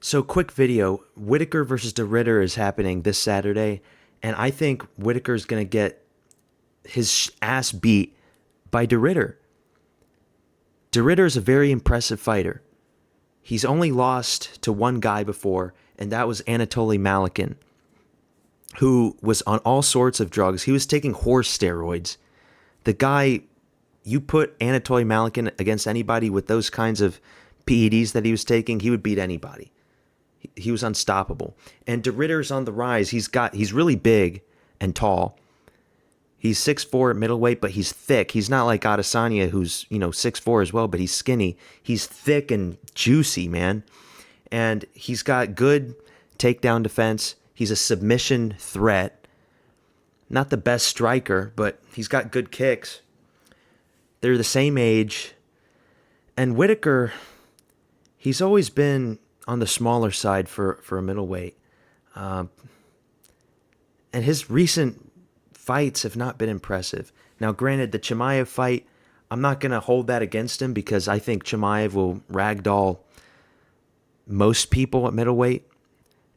So, quick video. Whittaker versus DeRitter is happening this Saturday, and I think Whittaker is going to get his ass beat by DeRitter. DeRitter is a very impressive fighter. He's only lost to one guy before, and that was Anatoly Malikin, who was on all sorts of drugs. He was taking horse steroids. The guy, you put Anatoly Malikin against anybody with those kinds of PEDs that he was taking, he would beat anybody. He was unstoppable. And DeRitter's on the rise. He's really big and tall. He's 6'4" at middleweight, but he's thick. He's not like Adesanya, who's 6'4" as well, but he's skinny. He's thick and juicy, man. And he's got good takedown defense. He's a submission threat. Not the best striker, but he's got good kicks. They're the same age. And Whittaker, he's always been on the smaller side for a middleweight. And his recent fights have not been impressive. Now, granted, the Chimaev fight, I'm not going to hold that against him because I think Chimaev will ragdoll most people at middleweight.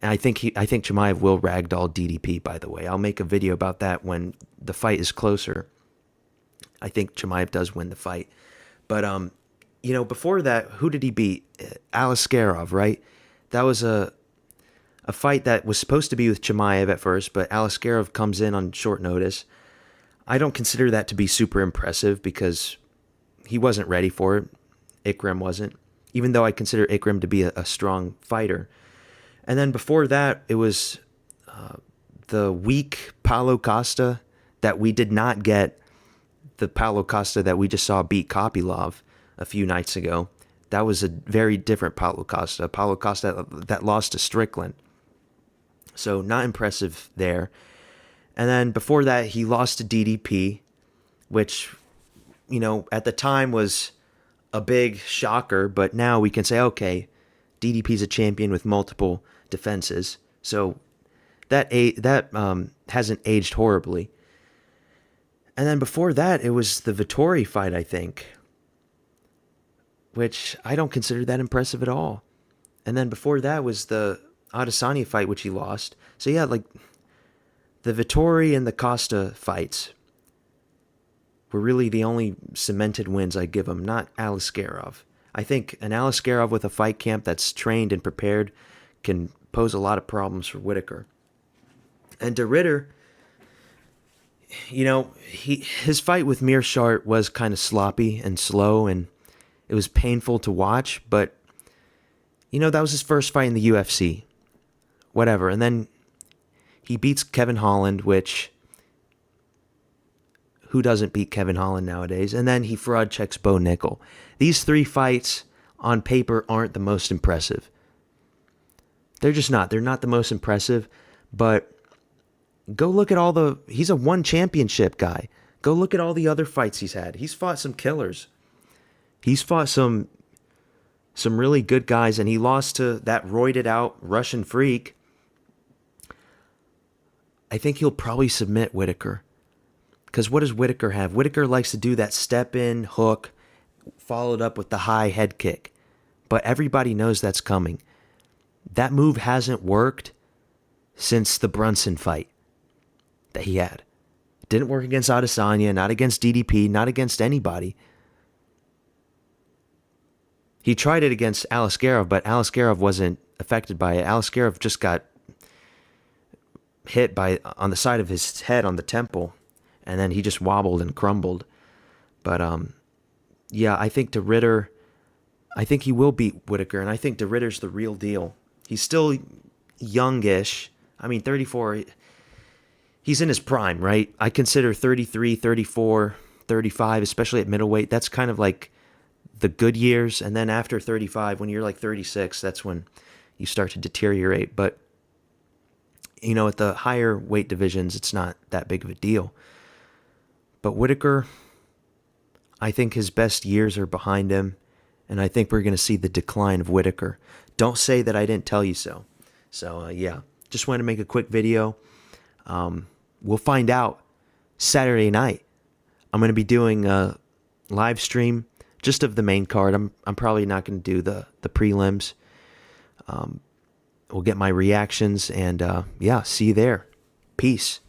And I think Chimaev will ragdoll DDP, by the way. I'll make a video about that when the fight is closer. I think Chimaev does win the fight. But before that, who did he beat? Aliskerov, right? That was a fight that was supposed to be with Chimaev at first, but Aliskerov comes in on short notice. I don't consider that to be super impressive because he wasn't ready for it. Ikram wasn't, even though I consider Ikram to be a strong fighter. And then before that, it was the weak Paulo Costa that we did not get, the Paulo Costa that we just saw beat Kopylov a few nights ago. That was a very different Paulo Costa that lost to Strickland. So not impressive there. And then before that, he lost to DDP, which, at the time was a big shocker. But now we can say, okay, DDP's a champion with multiple defenses. So that hasn't aged horribly. And then before that, it was the Vettori fight, I think, which I don't consider that impressive at all. And then before that was the Adesanya fight, which he lost. So yeah, like the Vettori and the Costa fights were really the only cemented wins I give him, not Aliskerov. I think an Aliskerov with a fight camp that's trained and prepared can pose a lot of problems for Whittaker. And DeRitter, his fight with Mearshart was kind of sloppy and slow, and it was painful to watch, but, that was his first fight in the UFC. Whatever. And then he beats Kevin Holland, which, who doesn't beat Kevin Holland nowadays? And then he fraud checks Bo Nickel. These three fights on paper aren't the most impressive. They're just not. They're not the most impressive, but go look at he's a one championship guy. Go look at all the other fights he's had. He's fought some killers. He's fought some really good guys, and he lost to that roided out Russian freak. I think he'll probably submit Whittaker. Because what does Whittaker have? Whittaker likes to do that step-in hook, followed up with the high head kick. But everybody knows that's coming. That move hasn't worked since the Brunson fight that he had. It didn't work against Adesanya, not against DDP, not against anybody. He tried it against Aliskerov, but Aliskerov wasn't affected by it. Aliskerov just got hit on the side of his head on the temple, and then he just wobbled and crumbled. But yeah, I think he will beat Whittaker, and I think DeRitter's the real deal. He's still youngish. 34. He's in his prime, right? I consider 33, 34, 35, especially at middleweight. That's kind of like the good years. And then after 35, when you're like 36, that's when you start to deteriorate. But, at the higher weight divisions, it's not that big of a deal. But Whittaker, I think his best years are behind him. And I think we're going to see the decline of Whittaker. Don't say that I didn't tell you so. So, yeah, just wanted to make a quick video. We'll find out Saturday night. I'm going to be doing a live stream just of the main card. I'm probably not going to do the prelims. We'll get my reactions, and yeah, see you there. Peace.